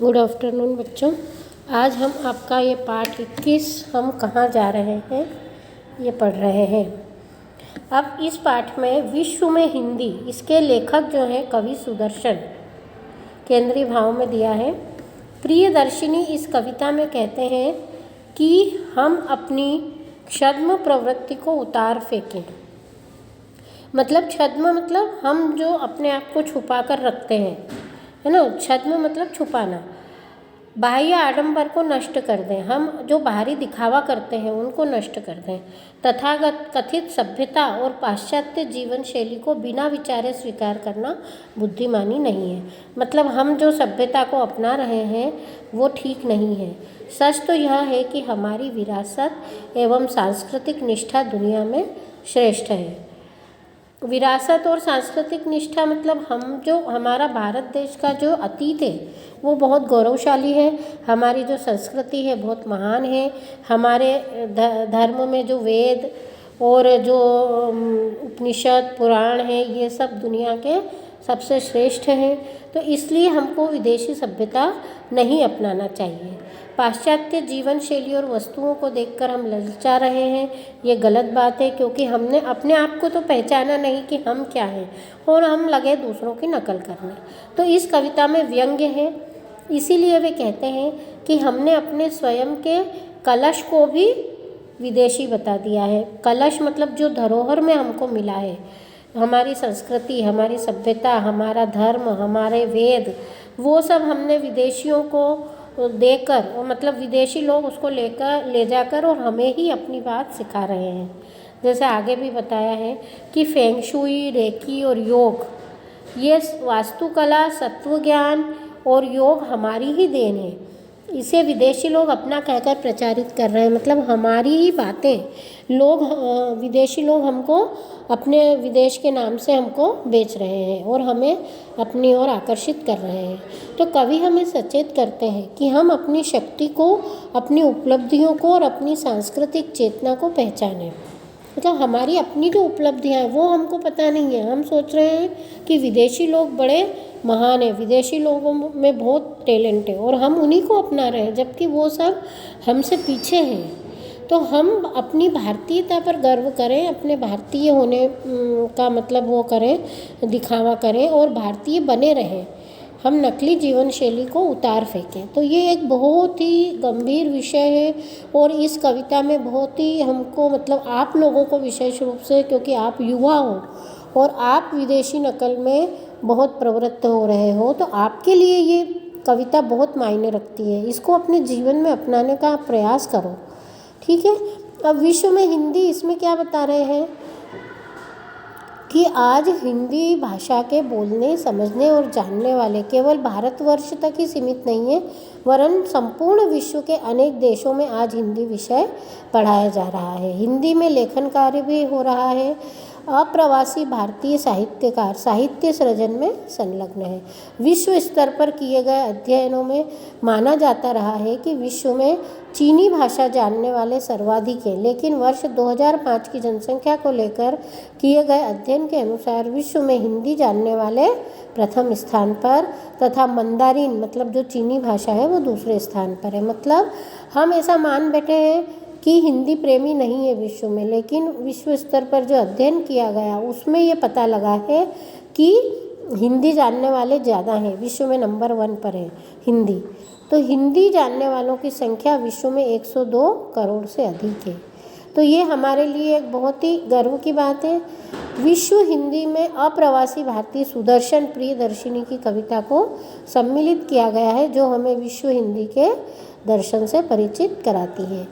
Good afternoon बच्चों। आज हम आपका ये पाठ 21 हम कहाँ जा रहे हैं ये पढ़ रहे हैं। अब इस पाठ में विश्व में हिंदी, इसके लेखक जो हैं कवि सुदर्शन, केंद्रीय भाव में दिया है। प्रियदर्शिनी इस कविता में कहते हैं कि हम अपनी छद्म प्रवृत्ति को उतार फेंकें। मतलब छद्म मतलब हम जो अपने आप को छुपा कर रखते हैं, है ना। छद्म मतलब छुपाना। बाह्य आडंबर को नष्ट कर दें, हम जो बाहरी दिखावा करते हैं उनको नष्ट कर दें। तथागत कथित सभ्यता और पाश्चात्य जीवन शैली को बिना विचारे स्वीकार करना बुद्धिमानी नहीं है। मतलब हम जो सभ्यता को अपना रहे हैं वो ठीक नहीं है। सच तो यह है कि हमारी विरासत एवं सांस्कृतिक निष्ठा दुनिया में श्रेष्ठ है। विरासत और सांस्कृतिक निष्ठा मतलब हम जो हमारा भारत देश का जो अतीत है वो बहुत गौरवशाली है। हमारी जो संस्कृति है बहुत महान है। हमारे धर्म में जो वेद और जो उपनिषद पुराण है ये सब दुनिया के सबसे श्रेष्ठ हैं। तो इसलिए हमको विदेशी सभ्यता नहीं अपनाना चाहिए। पाश्चात्य जीवन शैली और वस्तुओं को देखकर हम ललचा रहे हैं, ये गलत बात है, क्योंकि हमने अपने आप को तो पहचाना नहीं कि हम क्या हैं और हम लगे दूसरों की नकल करने। तो इस कविता में व्यंग्य है, इसीलिए वे कहते हैं कि हमने अपने स्वयं के कलश को भी विदेशी बता दिया है। कलश मतलब जो धरोहर में हमको मिला है, हमारी संस्कृति, हमारी सभ्यता, हमारा धर्म, हमारे वेद, वो सब हमने विदेशियों को देकर, मतलब विदेशी लोग उसको ले जाकर और हमें ही अपनी बात सिखा रहे हैं। जैसे आगे भी बताया है कि फेंग शुई, रेकी और योग, ये वास्तुकला, सत्व ज्ञान और योग हमारी ही देन है। इसे विदेशी लोग अपना कहकर प्रचारित कर रहे हैं। मतलब हमारी ही बातें लोग, विदेशी लोग हमको अपने विदेश के नाम से हमको बेच रहे हैं और हमें अपनी ओर आकर्षित कर रहे हैं। तो कवि हमें सचेत करते हैं कि हम अपनी शक्ति को, अपनी उपलब्धियों को और अपनी सांस्कृतिक चेतना को पहचानें। मतलब हमारी अपनी जो उपलब्धियाँ हैं वो हमको पता नहीं है। हम सोच रहे हैं कि विदेशी लोग बड़े महान हैं, विदेशी लोगों में बहुत टैलेंट है और हम उन्हीं को अपना रहे हैं, जबकि वो सब हमसे पीछे हैं। तो हम अपनी भारतीयता पर गर्व करें, अपने भारतीय होने का मतलब वो करें, दिखावा करें और भारतीय बने रहें। हम नकली जीवन शैली को उतार फेंकें। तो ये एक बहुत ही गंभीर विषय है और इस कविता में बहुत ही हमको, मतलब आप लोगों को विशेष रूप से, क्योंकि आप युवा हो और आप विदेशी नकल में बहुत प्रवृत्त हो रहे हो, तो आपके लिए ये कविता बहुत मायने रखती है। इसको अपने जीवन में अपनाने का प्रयास करो, ठीक है। अब विश्व में हिंदी, इसमें क्या बता रहे हैं कि आज हिंदी भाषा के बोलने, समझने और जानने वाले केवल भारतवर्ष तक ही सीमित नहीं है, वरन संपूर्ण विश्व के अनेक देशों में आज हिंदी विषय पढ़ाया जा रहा है। हिंदी में लेखन कार्य भी हो रहा है। अप्रवासी भारतीय साहित्यकार साहित्य सृजन में संलग्न है। विश्व स्तर पर किए गए अध्ययनों में माना जाता रहा है कि विश्व में चीनी भाषा जानने वाले सर्वाधिक हैं, लेकिन वर्ष 2005 की जनसंख्या को लेकर किए गए अध्ययन के अनुसार विश्व में हिंदी जानने वाले प्रथम स्थान पर तथा मंदारिन, मतलब जो चीनी भाषा है, वो दूसरे स्थान पर है। मतलब हम ऐसा मान बैठे हैं कि हिंदी प्रेमी नहीं है विश्व में, लेकिन विश्व स्तर पर जो अध्ययन किया गया उसमें ये पता लगा है कि हिंदी जानने वाले ज़्यादा हैं, विश्व में नंबर 1 पर है हिंदी। तो हिंदी जानने वालों की संख्या विश्व में 102 करोड़ से अधिक है। तो ये हमारे लिए एक बहुत ही गर्व की बात है। विश्व हिंदी में अप्रवासी भारतीय सुदर्शन प्रियदर्शिनी की कविता को सम्मिलित किया गया है, जो हमें विश्व हिंदी के दर्शन से परिचित कराती है।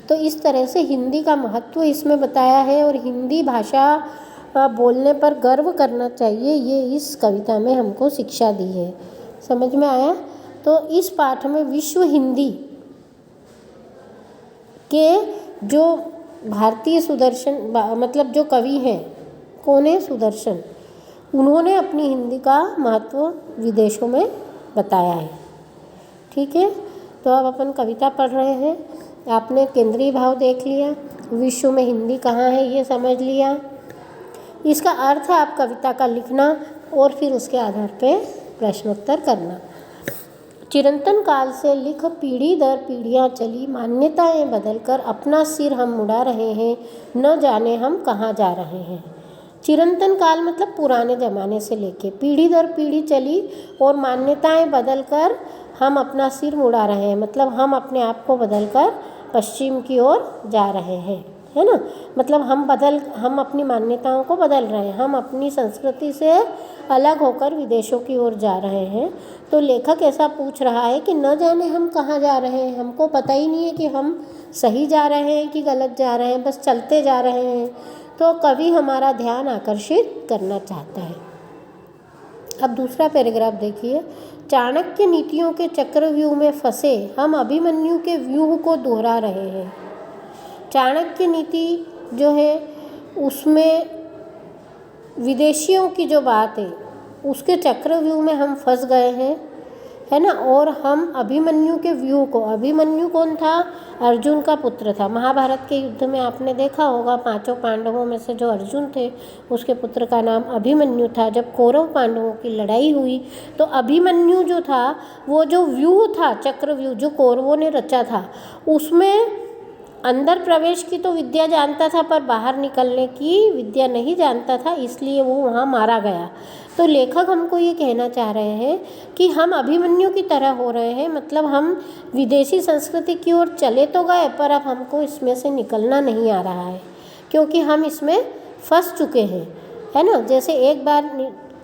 तो इस तरह से हिंदी का महत्व इसमें बताया है और हिंदी भाषा बोलने पर गर्व करना चाहिए, ये इस कविता में हमको शिक्षा दी है। समझ में आया? तो इस पाठ में विश्व हिंदी के जो भारतीय सुदर्शन, मतलब जो कवि हैं, कौन है? सुदर्शन। उन्होंने अपनी हिंदी का महत्व विदेशों में बताया है, ठीक है। तो अब अपन कविता पढ़ रहे हैं। आपने केंद्रीय भाव देख लिया, विश्व में हिंदी कहाँ है ये समझ लिया। इसका अर्थ आप कविता का लिखना और फिर उसके आधार पे प्रश्नोत्तर करना। चिरंतन काल से लिख पीढ़ी दर पीढ़ियाँ चली, मान्यताएं बदलकर अपना सिर हम मुड़ा रहे हैं, न जाने हम कहाँ जा रहे हैं। चिरंतन काल मतलब पुराने ज़माने से लेके पीढ़ी दर पीढ़ी चली और मान्यताएं बदलकर हम अपना सिर मुड़ा रहे हैं, मतलब हम अपने आप को बदलकर पश्चिम की ओर जा रहे हैं, है ना। मतलब हम अपनी मान्यताओं को बदल रहे हैं, हम अपनी संस्कृति से अलग होकर विदेशों की ओर जा रहे हैं। तो लेखक ऐसा पूछ रहा है कि न जाने हम कहाँ जा रहे हैं, हमको पता ही नहीं है कि हम सही जा रहे हैं कि गलत जा रहे हैं, बस चलते जा रहे हैं। तो कवि हमारा ध्यान आकर्षित करना चाहता है। अब दूसरा पैराग्राफ देखिए। चाणक्य नीतियों के चक्रव्यूह में फंसे हम अभिमन्यु के व्यूह को दोहरा रहे हैं। चाणक्य नीति जो है उसमें विदेशियों की जो बात है उसके चक्रव्यूह में हम फंस गए हैं, है ना। और हम अभिमन्यु के व्यूह को, अभिमन्यु कौन था? अर्जुन का पुत्र था। महाभारत के युद्ध में आपने देखा होगा, 5 पांडवों में से जो अर्जुन थे उसके पुत्र का नाम अभिमन्यु था। जब कौरव पांडवों की लड़ाई हुई तो अभिमन्यु जो था वो जो व्यूह था, चक्रव्यूह जो कौरवों ने रचा था, उसमें अंदर प्रवेश की तो विद्या जानता था पर बाहर निकलने की विद्या नहीं जानता था, इसलिए वो वहाँ मारा गया। तो लेखक हमको ये कहना चाह रहे हैं कि हम अभिमन्यु की तरह हो रहे हैं, मतलब हम विदेशी संस्कृति की ओर चले तो गए पर अब हमको इसमें से निकलना नहीं आ रहा है, क्योंकि हम इसमें फंस चुके हैं, है ना। जैसे एक बार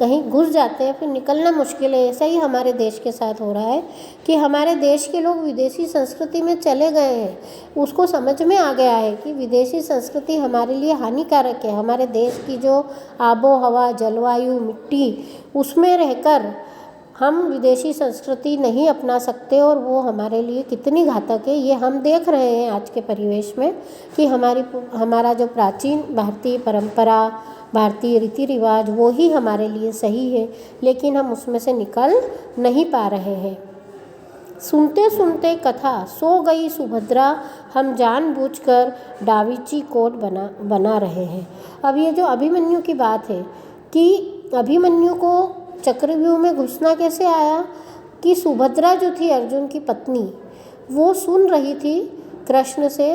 कहीं घुस जाते हैं फिर निकलना मुश्किल है, ऐसा ही हमारे देश के साथ हो रहा है कि हमारे देश के लोग विदेशी संस्कृति में चले गए हैं। उसको समझ में आ गया है कि विदेशी संस्कृति हमारे लिए हानिकारक है। हमारे देश की जो आबो हवा, जलवायु, मिट्टी, उसमें रहकर हम विदेशी संस्कृति नहीं अपना सकते और वो हमारे लिए कितनी घातक है ये हम देख रहे हैं आज के परिवेश में कि हमारा जो प्राचीन भारतीय परंपरा, भारतीय रीति रिवाज वो ही हमारे लिए सही है, लेकिन हम उसमें से निकल नहीं पा रहे हैं। सुनते सुनते कथा सो गई सुभद्रा, हम जानबूझकर डाविंची कोड बना रहे हैं। अब ये जो अभिमन्यु की बात है कि अभिमन्यु को चक्रव्यूह में घुसना कैसे आया कि सुभद्रा जो थी अर्जुन की पत्नी, वो सुन रही थी कृष्ण से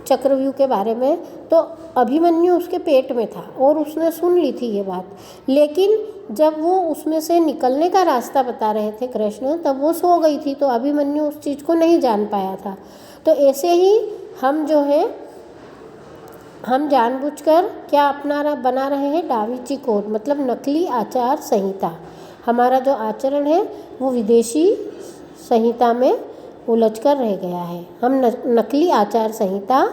चक्रव्यूह के बारे में, तो अभिमन्यु उसके पेट में था और उसने सुन ली थी ये बात। लेकिन जब वो उसमें से निकलने का रास्ता बता रहे थे कृष्ण, तब वो सो गई थी, तो अभिमन्यु उस चीज़ को नहीं जान पाया था। तो ऐसे ही हम जो है हम जानबूझकर क्या बना रहे हैं डाविंची कोड, मतलब नकली आचार संहिता। हमारा जो आचरण है वो विदेशी संहिता में उलझकर रह गया है। हम नकली आचार संहिता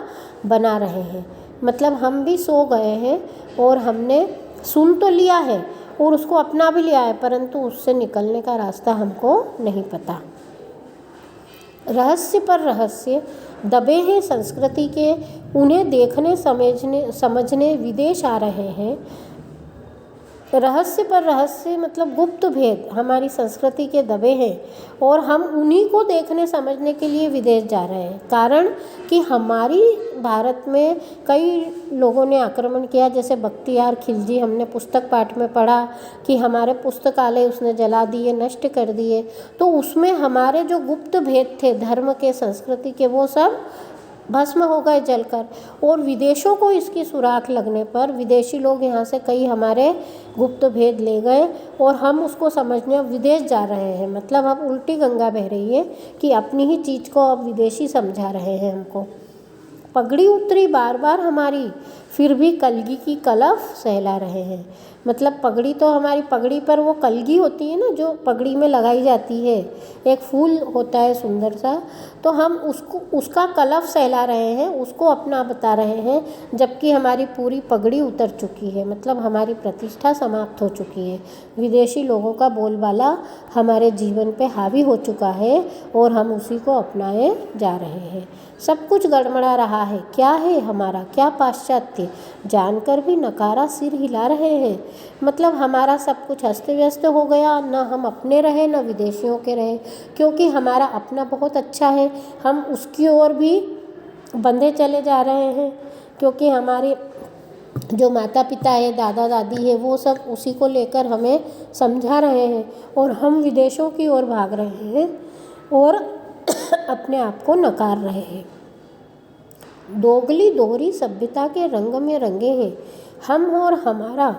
बना रहे हैं, मतलब हम भी सो गए हैं और हमने सुन तो लिया है और उसको अपना भी लिया है, परंतु उससे निकलने का रास्ता हमको नहीं पता। रहस्य पर रहस्य दबे हैं संस्कृति के, उन्हें देखने समझने विदेश आ रहे हैं। रहस्य पर रहस्य मतलब गुप्त भेद हमारी संस्कृति के दबे हैं और हम उन्हीं को देखने समझने के लिए विदेश जा रहे हैं। कारण कि हमारी भारत में कई लोगों ने आक्रमण किया, जैसे बख्तियार खिलजी, हमने पुस्तक पाठ में पढ़ा कि हमारे पुस्तकालय उसने जला दिए, नष्ट कर दिए। तो उसमें हमारे जो गुप्त भेद थे धर्म के, संस्कृति के, वो सब भस्म हो गए जलकर। और विदेशों को इसकी सुराख लगने पर विदेशी लोग यहाँ से कई हमारे गुप्त भेद ले गए और हम उसको समझने विदेश जा रहे हैं। मतलब अब उल्टी गंगा बह रही है कि अपनी ही चीज़ को अब विदेशी समझा रहे हैं हमको। पगड़ी उतरी बार बार हमारी, फिर भी कलगी की कलफ सहला रहे हैं। मतलब पगड़ी तो हमारी, पगड़ी पर वो कलगी होती है ना जो पगड़ी में लगाई जाती है, एक फूल होता है सुंदर सा, तो हम उसका कलफ सहला रहे हैं, उसको अपना बता रहे हैं, जबकि हमारी पूरी पगड़ी उतर चुकी है। मतलब हमारी प्रतिष्ठा समाप्त हो चुकी है। विदेशी लोगों का बोलबाला हमारे जीवन पे हावी हो चुका है और हम उसी को अपनाए जा रहे हैं। सब कुछ गड़बड़ा रहा है, क्या है हमारा, क्या पाश्चात्य, जानकर भी नकारा सिर हिला रहे हैं। मतलब हमारा सब कुछ अस्त व्यस्त हो गया, न हम अपने रहे न विदेशियों के रहे, क्योंकि हमारा अपना बहुत अच्छा है, हम उसकी ओर भी बंधे चले जा रहे हैं, क्योंकि हमारे जो माता पिता है, दादा दादी है, वो सब उसी को लेकर हमें समझा रहे हैं और हम विदेशों की ओर भाग रहे हैं और अपने आप को नकार रहे हैं। दोगली दोहरी सभ्यता के रंग में रंगे हैं हम और हमारा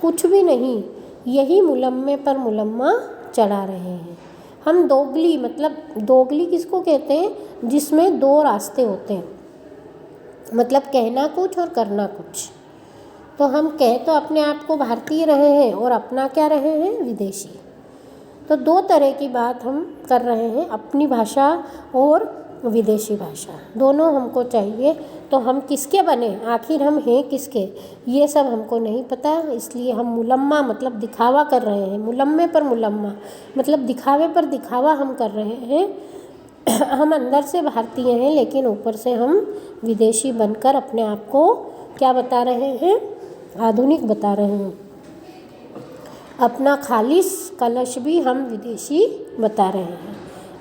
कुछ भी नहीं, यही मुलम्मे पर मुलम्मा चढ़ा रहे हैं हम। दोगली मतलब दोगली किसको कहते हैं? जिसमें दो रास्ते होते हैं, मतलब कहना कुछ और करना कुछ। तो हम कह तो अपने आप को भारतीय रहे हैं और अपना क्या रहे हैं? विदेशी। तो दो तरह की बात हम कर रहे हैं, अपनी भाषा और विदेशी भाषा, दोनों हमको चाहिए। तो हम किसके बने, आखिर हम हैं किसके, ये सब हमको नहीं पता। इसलिए हम मुलम्मा मतलब दिखावा कर रहे हैं, मुलम्मे पर मुलम्मा मतलब दिखावे पर दिखावा हम कर रहे हैं। हम अंदर से भारतीय हैं लेकिन ऊपर से हम विदेशी बनकर अपने आप को क्या बता रहे हैं? आधुनिक बता रहे हैं। अपना खालिस कलश भी हम विदेशी बता रहे हैं।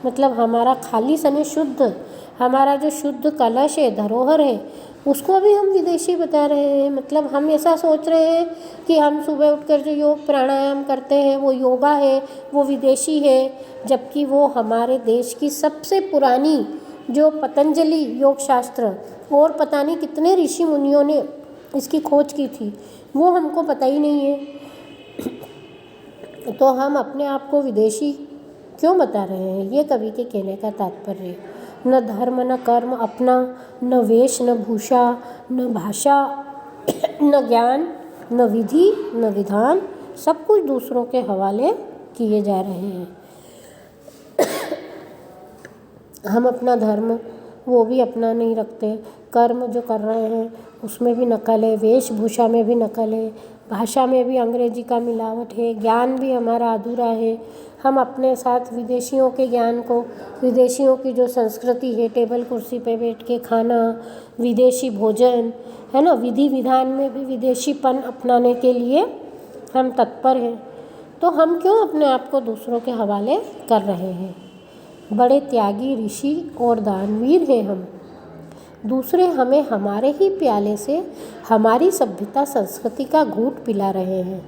मतलब हमारा खालिस यानी शुद्ध, हमारा जो शुद्ध कलश है, धरोहर है, उसको भी हम विदेशी बता रहे हैं। मतलब हम ऐसा सोच रहे हैं कि हम सुबह उठकर जो योग प्राणायाम करते हैं वो योगा है, वो विदेशी है, जबकि वो हमारे देश की सबसे पुरानी जो पतंजलि योग शास्त्र और पता नहीं कितने ऋषि मुनियों ने इसकी खोज की थी, वो हमको पता ही नहीं है। तो हम अपने आप को विदेशी क्यों बता रहे हैं? ये कवि के कहने का तात्पर्य। न धर्म न कर्म अपना, न वेश न भूषा, न भाषा न ज्ञान, न विधि न विधान, सब कुछ दूसरों के हवाले किए जा रहे हैं। हम अपना धर्म वो भी अपना नहीं रखते, कर्म जो कर रहे हैं उसमें भी नकल है, वेशभूषा में भी नकल है, भाषा में भी अंग्रेजी का मिलावट है, ज्ञान भी हमारा अधूरा है। हम अपने साथ विदेशियों के ज्ञान को, विदेशियों की जो संस्कृति है, टेबल कुर्सी पे बैठ के खाना, विदेशी भोजन है ना, विधि विधान में भी विदेशीपन अपनाने के लिए हम तत्पर हैं। तो हम क्यों अपने आप को दूसरों के हवाले कर रहे हैं? बड़े त्यागी ऋषि और दानवीर हैं हम। दूसरे हमें हमारे ही प्याले से हमारी सभ्यता संस्कृति का घूंट पिला रहे हैं।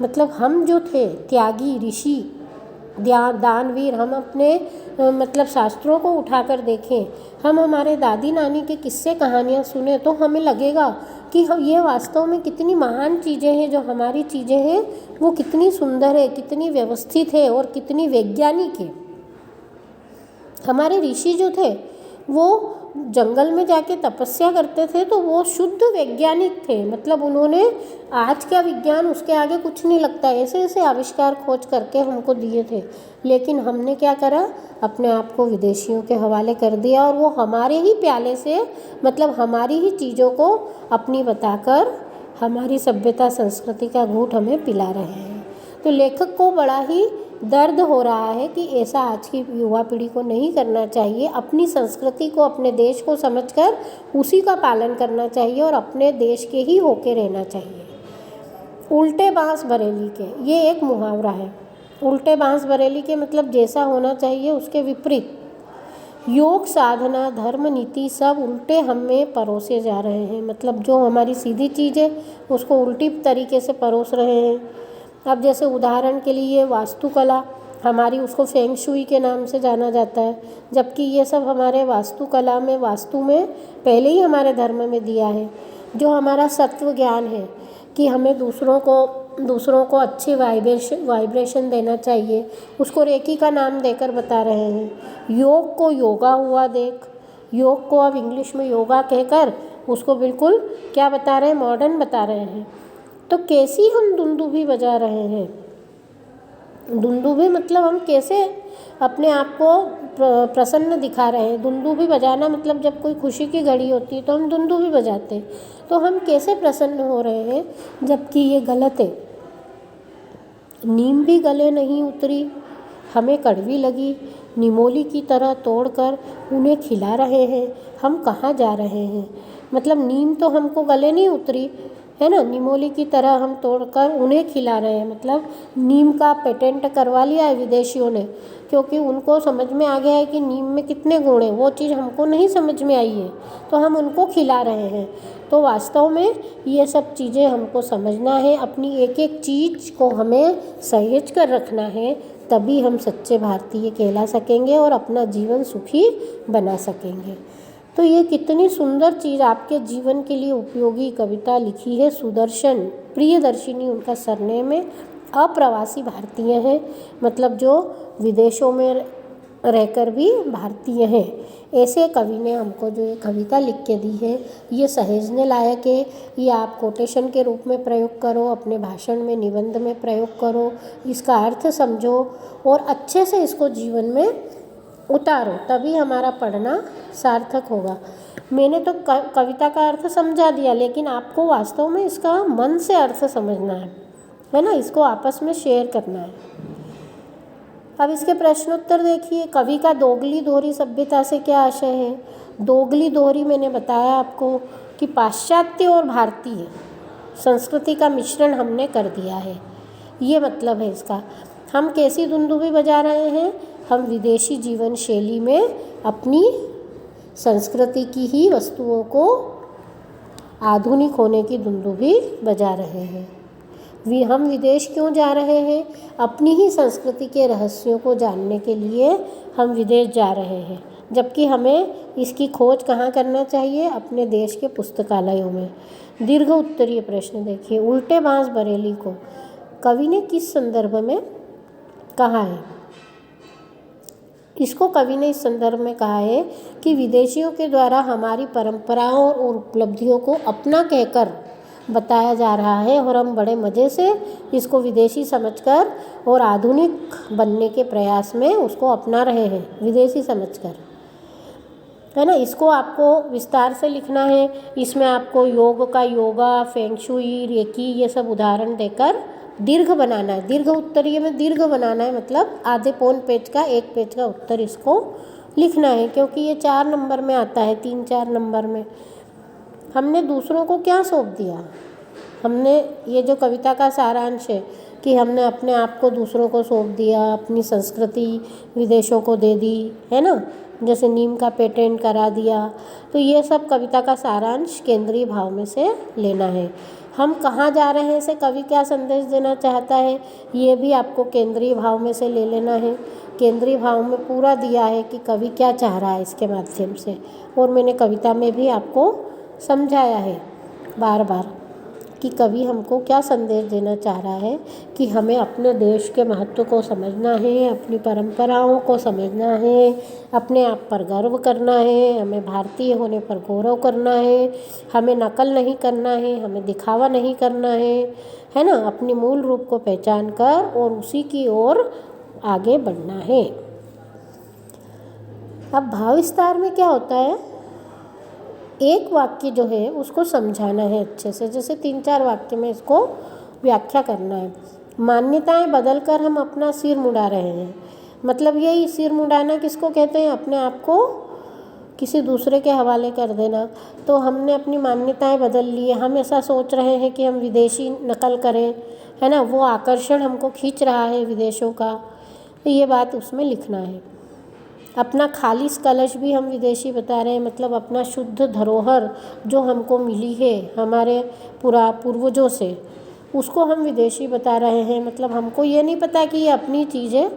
मतलब हम जो थे त्यागी ऋषि दानवीर, हम अपने मतलब शास्त्रों को उठाकर देखें, हम हमारे दादी नानी के किस्से कहानियाँ सुने तो हमें लगेगा कि हम ये वास्तव में कितनी महान चीज़ें हैं। जो हमारी चीज़ें हैं वो कितनी सुंदर है, कितनी व्यवस्थित है और कितनी वैज्ञानिक है। हमारे ऋषि जो थे वो जंगल में जाके तपस्या करते थे तो वो शुद्ध वैज्ञानिक थे। मतलब उन्होंने आज का विज्ञान उसके आगे कुछ नहीं लगता, ऐसे ऐसे आविष्कार खोज करके हमको दिए थे। लेकिन हमने क्या करा? अपने आप को विदेशियों के हवाले कर दिया और वो हमारे ही प्याले से मतलब हमारी ही चीज़ों को अपनी बताकर हमारी सभ्यता संस्कृति का घूंट हमें पिला रहे हैं। तो लेखक को बड़ा ही दर्द हो रहा है कि ऐसा आज की युवा पीढ़ी को नहीं करना चाहिए। अपनी संस्कृति को, अपने देश को समझकर उसी का पालन करना चाहिए और अपने देश के ही होके रहना चाहिए। उल्टे बांस बरेली के, ये एक मुहावरा है। उल्टे बांस बरेली के मतलब जैसा होना चाहिए उसके विपरीत। योग साधना धर्म नीति सब उल्टे हमें परोसे जा रहे हैं। मतलब जो हमारी सीधी चीज़ है उसको उल्टी तरीके से परोस रहे हैं। अब जैसे उदाहरण के लिए वास्तुकला हमारी, उसको फेंग शुई के नाम से जाना जाता है, जबकि ये सब हमारे वास्तुकला में, वास्तु में पहले ही हमारे धर्म में दिया है। जो हमारा सत्व ज्ञान है कि हमें दूसरों को अच्छी वाइब्रेशन देना चाहिए, उसको रेकी का नाम देकर बता रहे हैं। योग को योगा हुआ देख, योग को अब इंग्लिश में योगा कहकर उसको बिल्कुल क्या बता रहे हैं? मॉडर्न बता रहे हैं। तो कैसी हम दुंदुभी बजा रहे हैं? दुंदुभी मतलब हम कैसे अपने आप को प्रसन्न दिखा रहे हैं। दुंदुभी बजाना मतलब जब कोई खुशी की घड़ी होती है तो हम दुंदुभी बजाते हैं। तो हम कैसे प्रसन्न हो रहे हैं, जबकि ये गलत है। नीम भी गले नहीं उतरी, हमें कड़वी लगी, निमोली की तरह तोड़कर उन्हें खिला रहे हैं। हम कहाँ जा रहे हैं? मतलब नीम तो हमको गले नहीं उतरी है ना, निमोली की तरह हम तोड़कर उन्हें खिला रहे हैं। मतलब नीम का पेटेंट करवा लिया है विदेशियों ने, क्योंकि उनको समझ में आ गया है कि नीम में कितने गुण हैं, वो चीज़ हमको नहीं समझ में आई है, तो हम उनको खिला रहे हैं। तो वास्तव में ये सब चीज़ें हमको समझना है, अपनी एक एक चीज़ को हमें सहेज कर रखना है, तभी हम सच्चे भारतीय कहला सकेंगे और अपना जीवन सुखी बना सकेंगे। तो ये कितनी सुंदर चीज़ आपके जीवन के लिए उपयोगी कविता लिखी है सुदर्शन प्रियदर्शिनी, उनका सरनेम है। अप्रवासी भारतीय हैं, मतलब जो विदेशों में रहकर भी भारतीय हैं। ऐसे कवि ने हमको जो ये कविता लिख के दी है, ये सहेजने लायक है। ये आप कोटेशन के रूप में प्रयोग करो, अपने भाषण में, निबंध में प्रयोग करो, इसका अर्थ समझो और अच्छे से इसको जीवन में उतारो, तभी हमारा पढ़ना सार्थक होगा। मैंने तो कविता का अर्थ समझा दिया, लेकिन आपको वास्तव में इसका मन से अर्थ समझना है ना, इसको आपस में शेयर करना है। अब इसके प्रश्नोत्तर देखिए। कवि का दोगली दोहरी सभ्यता से क्या आशय है? दोगली दोहरी मैंने बताया आपको कि पाश्चात्य और भारतीय संस्कृति का मिश्रण हमने कर दिया है, ये मतलब है इसका। हम कैसी दुंदुभी बजा रहे हैं? हम विदेशी जीवन शैली में अपनी संस्कृति की ही वस्तुओं को आधुनिक होने की दुंदुभी बजा रहे हैं। हम विदेश क्यों जा रहे हैं? अपनी ही संस्कृति के रहस्यों को जानने के लिए हम विदेश जा रहे हैं, जबकि हमें इसकी खोज कहाँ करना चाहिए? अपने देश के पुस्तकालयों में। दीर्घ उत्तरीय प्रश्न देखिए। उल्टे बांस बरेली को कवि ने किस संदर्भ में कहा है? इसको कवि ने इस संदर्भ में कहा है कि विदेशियों के द्वारा हमारी परंपराओं और उपलब्धियों को अपना कहकर बताया जा रहा है और हम बड़े मज़े से इसको विदेशी समझकर और आधुनिक बनने के प्रयास में उसको अपना रहे हैं, विदेशी समझकर, है ना। इसको आपको विस्तार से लिखना है। इसमें आपको योग का योगा, फेंग शुई, रेकी, ये सब उदाहरण देकर दीर्घ बनाना है। दीर्घ उत्तरीय में दीर्घ बनाना है, मतलब आधे पौन पेज का, एक पेज का उत्तर इसको लिखना है, क्योंकि ये 4 नंबर में आता है, 3-4 नंबर में। हमने दूसरों को क्या सौंप दिया? हमने ये जो कविता का सारांश है कि हमने अपने आप को दूसरों को सौंप दिया, अपनी संस्कृति विदेशों को दे दी, है ना, जैसे नीम का पेटेंट करा दिया। तो ये सब कविता का सारांश केंद्रीय भाव में से लेना है। हम कहाँ जा रहे हैं से कवि क्या संदेश देना चाहता है, ये भी आपको केंद्रीय भाव में से ले लेना है। केंद्रीय भाव में पूरा दिया है कि कवि क्या चाह रहा है इसके माध्यम से, और मैंने कविता में भी आपको समझाया है बार बार कि कवि हमको क्या संदेश देना चाह रहा है, कि हमें अपने देश के महत्व को समझना है, अपनी परंपराओं को समझना है, अपने आप पर गर्व करना है, हमें भारतीय होने पर गौरव करना है, हमें नकल नहीं करना है, हमें दिखावा नहीं करना है ना, अपने मूल रूप को पहचान कर और उसी की ओर आगे बढ़ना है। अब भाव विस्तार में क्या होता है? एक वाक्य जो है उसको समझाना है अच्छे से, जैसे 3-4 वाक्य में इसको व्याख्या करना है। मान्यताएं बदलकर हम अपना सिर मुड़ा रहे हैं, मतलब यही सिर मुड़ाना किसको कहते हैं? अपने आप को किसी दूसरे के हवाले कर देना। तो हमने अपनी मान्यताएं बदल ली है, हम ऐसा सोच रहे हैं कि हम विदेशी नकल करें, है ना, वो आकर्षण हमको खींच रहा है विदेशों का, तो ये बात उसमें लिखना है। अपना खालिस कलश भी हम विदेशी बता रहे हैं, मतलब अपना शुद्ध धरोहर जो हमको मिली है हमारे पूर्वजों से, उसको हम विदेशी बता रहे हैं। मतलब हमको ये नहीं पता कि ये अपनी चीज़ है,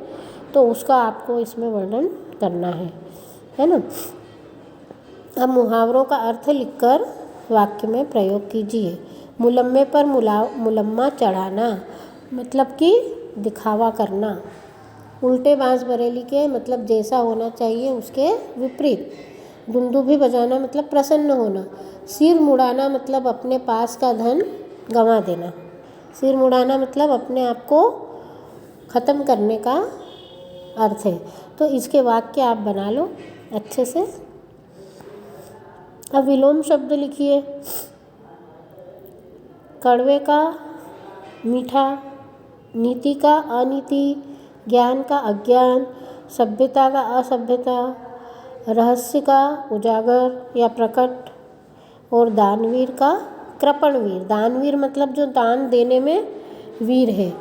तो उसका आपको इसमें वर्णन करना है ना। अब मुहावरों का अर्थ लिखकर वाक्य में प्रयोग कीजिए। मुलम्मे पर मुलम्मा चढ़ाना, मतलब कि दिखावा करना। उल्टे बांस बरेली के मतलब जैसा होना चाहिए उसके विपरीत। दुंदुभी बजाना मतलब प्रसन्न होना। सिर मुड़ाना मतलब अपने पास का धन गंवा देना। सिर मुड़ाना मतलब अपने आप को ख़त्म करने का अर्थ है। तो इसके वाक्य आप बना लो अच्छे से। अब विलोम शब्द लिखिए। कड़वे का मीठा, नीति का अनीति, ज्ञान का अज्ञान, सभ्यता का असभ्यता, रहस्य का उजागर या प्रकट, और दानवीर का कृपणवीर। दानवीर मतलब जो दान देने में वीर है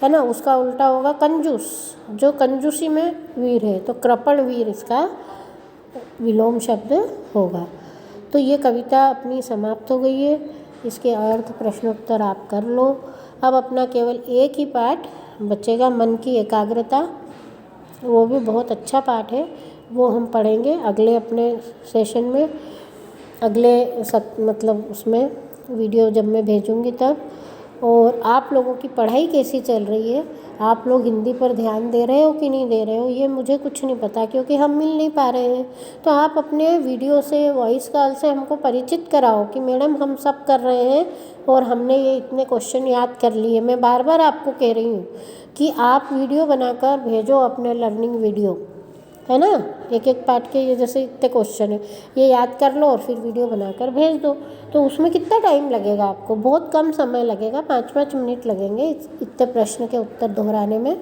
ना, उसका उल्टा होगा कंजूस, जो कंजूसी में वीर है, तो कृपणवीर इसका विलोम शब्द होगा। तो ये कविता अपनी समाप्त हो गई है। इसके अर्थ प्रश्नोत्तर आप कर लो। अब अपना केवल एक ही पाठ बचेगा, मन की एकाग्रता। वो भी बहुत अच्छा पाठ है, वो हम पढ़ेंगे अगले अपने सेशन में, अगले मतलब उसमें वीडियो जब मैं भेजूँगी तब। और आप लोगों की पढ़ाई कैसी चल रही है, आप लोग हिंदी पर ध्यान दे रहे हो कि नहीं दे रहे हो, ये मुझे कुछ नहीं पता, क्योंकि हम मिल नहीं पा रहे हैं। तो आप अपने वीडियो से, वॉइस कॉल से हमको परिचित कराओ कि मैडम हम सब कर रहे हैं और हमने ये इतने क्वेश्चन याद कर लिए। मैं बार बार आपको कह रही हूँ कि आप वीडियो बनाकर भेजो, अपने लर्निंग वीडियो, है ना। एक एक पार्ट के ये जैसे इतने क्वेश्चन है, ये याद कर लो और फिर वीडियो बनाकर भेज दो। तो उसमें कितना टाइम लगेगा आपको, बहुत कम समय लगेगा, 5-5 मिनट लगेंगे इतने प्रश्न के उत्तर दोहराने में।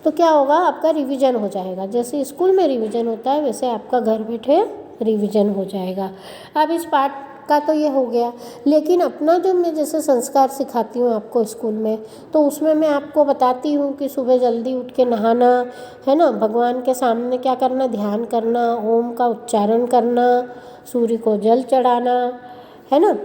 तो क्या होगा, आपका रिवीजन हो जाएगा। जैसे स्कूल में रिवीजन होता है वैसे आपका घर बैठे रिवीजन हो जाएगा। अब इस पाठ का तो ये हो गया, लेकिन अपना जो मैं जैसे संस्कार सिखाती हूँ आपको स्कूल में, तो उसमें मैं आपको बताती हूँ कि सुबह जल्दी उठ के नहाना, है ना, भगवान के सामने क्या करना, ध्यान करना, ओम का उच्चारण करना, सूर्य को जल चढ़ाना, है ना,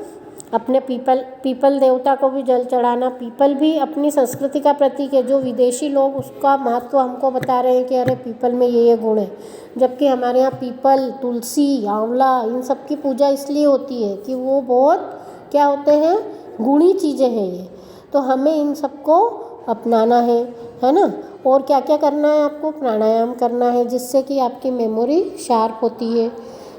अपने पीपल देवता को भी जल चढ़ाना। पीपल भी अपनी संस्कृति का प्रतीक है। जो विदेशी लोग उसका महत्व हमको बता रहे हैं कि अरे पीपल में ये गुण है, जबकि हमारे यहाँ पीपल, तुलसी, आंवला, इन सब की पूजा इसलिए होती है कि वो बहुत क्या होते हैं, गुणी चीज़ें हैं ये। तो हमें इन सबको अपनाना है ना। और क्या क्या करना है आपको, प्राणायाम करना है, जिससे कि आपकी मेमोरी शार्प होती है।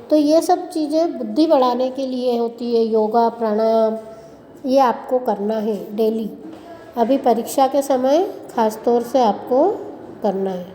तो ये सब चीज़ें बुद्धि बढ़ाने के लिए होती है, योगा, प्राणायाम, ये आपको करना है डेली। अभी परीक्षा के समय ख़ास तौर से आपको करना है।